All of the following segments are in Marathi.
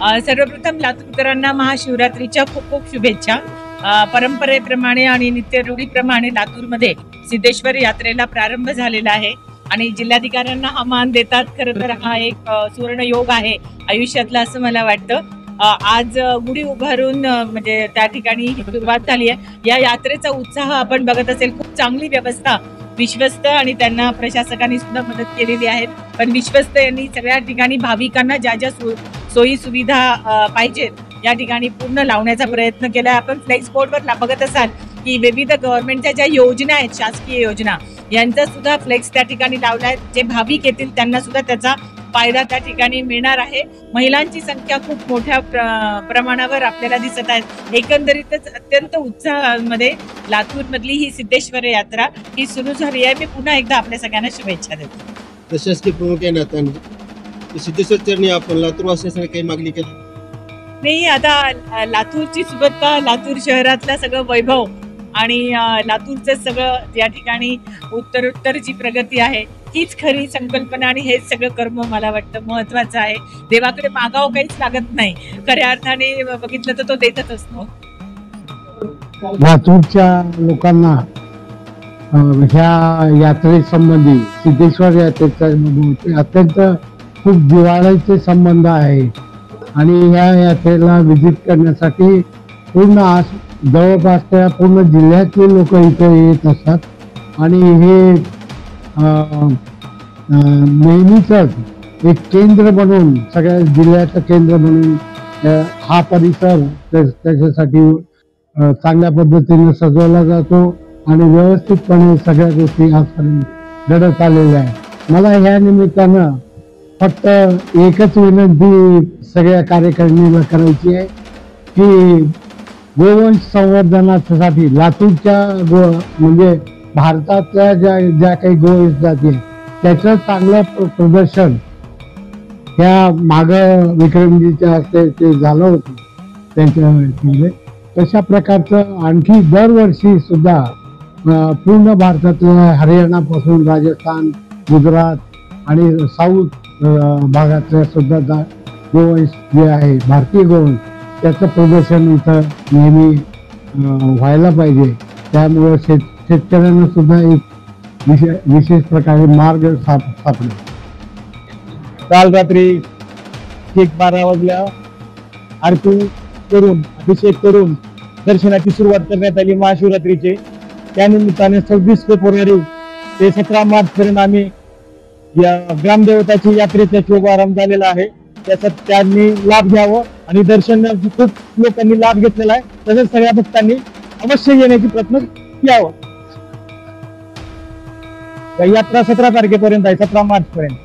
सर्वप्रथम लातूरकरांना महाशिवरात्रीच्या खूप खूप शुभेच्छा। परंपरेप्रमाणे आणि नित्य रूढीप्रमाणे लातूरमध्ये सिद्धेश्वर यात्रेला प्रारंभ झालेला आहे आणि जिल्हाधिकाऱ्यांना हा मान देतात। खरं तर हा एक सुवर्ण योग आहे आयुष्यातला असं मला वाटतं। आज गुढी उभारून म्हणजे त्या ठिकाणी सुरुवात झाली आहे। या यात्रेचा उत्साह आपण बघत असेल, खूप चांगली व्यवस्था विश्वस्त आणि त्यांना प्रशासकांनी सुद्धा मदत केलेली आहे। पण विश्वस्त यांनी सगळ्या ठिकाणी भाविकांना ज्या ज्या सोयी सुविधा पाहिजेत या ठिकाणी पूर्ण लावण्याचा प्रयत्न केला। आपण फ्लेक्स बोर्डवर बघत असाल की विविध गव्हर्नमेंटच्या ज्या योजना आहेत, शासकीय योजना, यांचा सुद्धा फ्लेक्स त्या ठिकाणी लावलाय। जे भाविक येतील त्यांना सुद्धा त्याचा फायदा त्या ठिकाणी मिळणार आहे। महिलांची संख्या खूप मोठ्या प्रमाणावर आपल्याला दिसत आहे। एकंदरीतच अत्यंत उत्साहामध्ये लातूर मधली ही सिद्धेश्वर यात्रा ही सुरू झाली आहे। मी पुन्हा एकदा आपल्या सगळ्यांना शुभेच्छा देतो। प्रशासकीय प्रमुख नात्याने सिद्धेश्वर चरणी आपण लातूर वासियांसाठी काही मागणी केली नाही? आता लातूरची सुबत्ता, लातूर शहरातला सगळं वैभव आणि लातूरचं सगळं या ठिकाणी उत्तरोत्तर जी प्रगती आहे हीच खरी संकल्पना आणि हेच सगळं कर्म मला वाटतं महत्वाचं आहे। देवाकडे मागावं काहीच लागत नाही, खऱ्या अर्थाने बघितलं तर तो देतच असतो। लातूरच्या लोकांना ह्या यात्रेसंबंधी, सिद्धेश्वर यात्रेचा अत्यंत खूप जिव्हाळ्याचे संबंध आहे आणि ह्या यात्रेला व्हिजिट करण्यासाठी पूर्ण जवळपासच्या पूर्ण जिल्ह्यातले लोक इथे येत असतात आणि हे नेहमीच एक केंद्र बनून, सगळ्या जिल्ह्याचं केंद्र बनून हा परिसर त्याच्यासाठी चांगल्या पद्धतीने सजवला जातो आणि व्यवस्थितपणे सगळ्या गोष्टी आजपर्यंत घडत आलेल्या आहेत। मला ह्या निमित्तानं फक्त एकच विनंती सगळ्या कार्यकारिणीला करायची आहे की गोवंश संवर्धनासाठी लातूरच्या म्हणजे भारतातल्या ज्या काही गोवंश जाती आहेत त्याचं चांगलं प्रदर्शन ह्या माग विक्रमजीच्या हस्ते ते झालं होतं त्यांच्या तशा प्रकारचं आणखी दरवर्षी सुद्धा पूर्ण भारतातल्या हरियाणापासून राजस्थान, गुजरात आणि साऊथ भागातल्या सुद्धा गोवंश जे आहे, भारतीय गोवंश, त्याचं प्रदर्शन इथं नेहमी व्हायला पाहिजे। त्यामुळे शेतकऱ्यांना सुद्धा एक विशेष प्रकारे मार्ग सापडेल। काल रात्री 12 वाजल्या आरती करून, अभिषेक करून दर्शनाची सुरुवात करण्यात आली महाशिवरात्रीचे। त्यानिमित्ताने 26 फेब्रुवारी ते 17 मार्च पर्यंत आम्ही या ग्रामदेवताची यात्रेचा शुभारंभ झालेला आहे। त्याचा त्यांनी लाभ घ्यावं आणि दर्शनाची खूप लोकांनी लाभ घेतलेला आहे। तसेच सगळ्या भक्तांनी अवश्य येण्याची प्रयत्न यावं। यात्रा 17 तारखेपर्यंत आहे, 17 मार्च पर्यंत।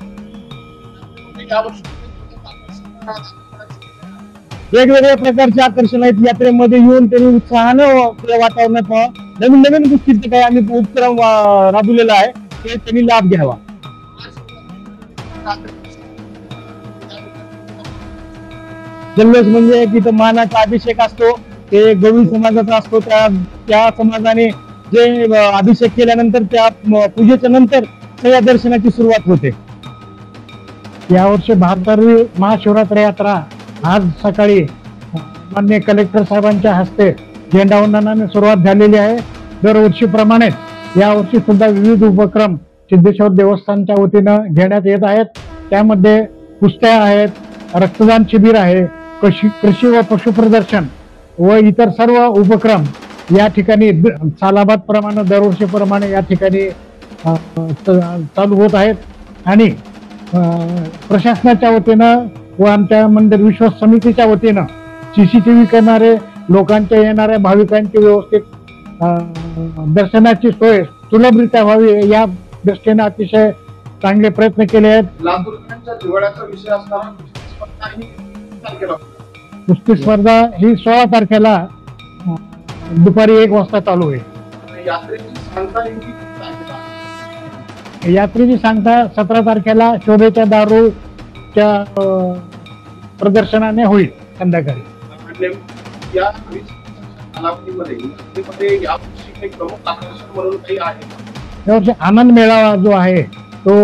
वेगवेगळ्या प्रकारचे आकर्षण आहेत यात्रेमध्ये। येऊन त्यांनी उत्साहानं वातावरणात नवीन नवीन गोष्टीचे काही आम्ही उपक्रम राबवलेला आहे ते त्यांनी लाभ घ्यावा। जल्लोष म्हणजे तिथं मानाचा अभिषेक असतो, ते गवळी समाजाचा असतो। त्या समाजाने जे अभिषेक केल्यानंतर त्या पूजेच्या नंतर त्या दर्शनाची सुरुवात होते। यावर्षी 72वी महाशिवरात्री यात्रा आज सकाळी माननीय कलेक्टर साहेबांच्या हस्ते झेंडावंदनाने सुरुवात झालेली आहे। दरवर्षीप्रमाणे यावर्षी सुद्धा विविध उपक्रम सिद्धेश्वर देवस्थानच्या वतीनं घेण्यात येत आहेत। त्यामध्ये कुस्त्या आहेत, रक्तदान शिबिर आहे, कृषी व पशु प्रदर्शन व इतर सर्व उपक्रम या ठिकाणी सालाबाद प्रमाणे दरवर्षीप्रमाणे या ठिकाणी चालू होत आहेत आणि प्रशासनाच्या वतीनं व आमच्या मंदिर विश्वास समितीच्या वतीनं CCTV करणारे, लोकांच्या येणाऱ्या भाविकांची व्यवस्थित दर्शनाची सोय सुलभरित्या व्हावी या दृष्टीने अतिशय चांगले प्रयत्न केले आहेत। लातूरकरांच्या जिव्हाळ्याचा विषय असणारा कुस्ती स्पर्धा ही 16 तारखेला दुपारी 1 वाजता चालू होईल। यात्रेची सांगता 17 तारखेला शोभेच्या दारूच्या प्रदर्शनाने होईल संध्याकाळी। यावर्षी आनंद मेळावा जो आहे तो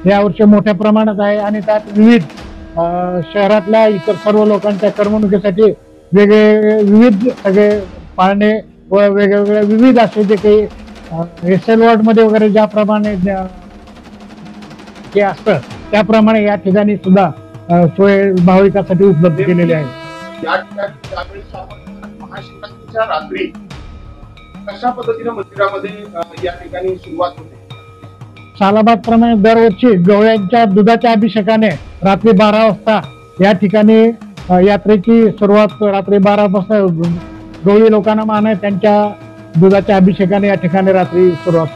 यावर्षी मोठ्या प्रमाणात आहे आणि त्यात विविध शहरातल्या इतर सर्व लोकांच्या करमणुकीसाठी वेगळे विविध सगळे पाळणे व वेगवेगळे विविध असे जे काही एसएल वॉर्डमध्ये वगैरे ज्याप्रमाणे जे असतं त्याप्रमाणे या ठिकाणी सुद्धा सोय भाविकांसाठी उपलब्ध केलेली आहे। या ठिकाणी त्यावेळेस आपण महाशिवरात्रीच्या रात्री कशा पद्धतीने मंदिरामध्ये या ठिकाणी सुरुवात होते? सालाबाद प्रमाणे दरवर्षी गवळ्यांच्या दुधाच्या अभिषेकाने रात्री 12 वाजता या ठिकाणी यात्रेची सुरुवात रात्री 12 वाजता गवळी लोकांना मान आहे त्यांच्या दुधाच्या अभिषेकाने या ठिकाणी रात्री सुरुवात।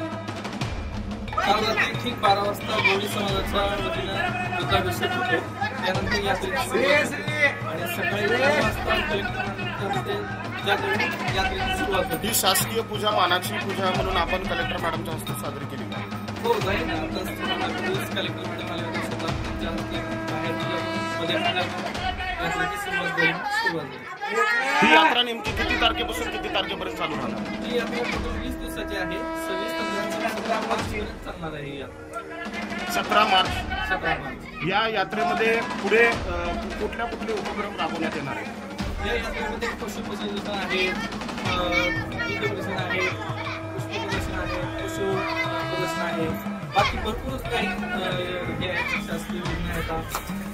काल रात्री ठीक 12 वाजता गवळी समाजाच्या वतीनं दुधाभिषेक होतो, त्यानंतर यात्रेची सुरुवात होते आणि सकाळी 9 वाजता यात्रेची सुरुवात होती। ही शासकीय पूजा मानाची पूजा म्हणून आपण कलेक्टर मॅडमच्या हस्ते सादर केली का? हो जाईल ना, आता कलेक्टर मॅडम आले होते सुद्धा त्यांच्या हस्ते बाहेर यात्रेची सुरुवात झाली। ही यात्रा नेमकी किती तारखेपासून किती तारखेपर्यंत चालू राहणार? ही यात्रा टोटल 20 दिवसाची आहे, 17 मार्चपर्यंत चालणार आहे ही यात्रा। 17 मार्च 17 मार्च या यात्रेमध्ये पुढे कुठल्या कुठले उपक्रम राबवण्यात येणार आहेत? या यात्रेमध्ये पशु प्रदर्शन आहे, दूध प्रदर्शन आहे, पुष्प प्रदर्शन आहे, पशु प्रदर्शन आहे, बाकी भरपूरच काही हे शास्त्रीय योजना आहेत।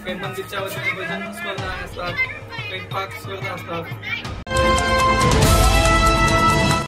काही मंदिरच्या वतीने भजन स्पर्धा असतात, काही पाक स्पर्धा असतात,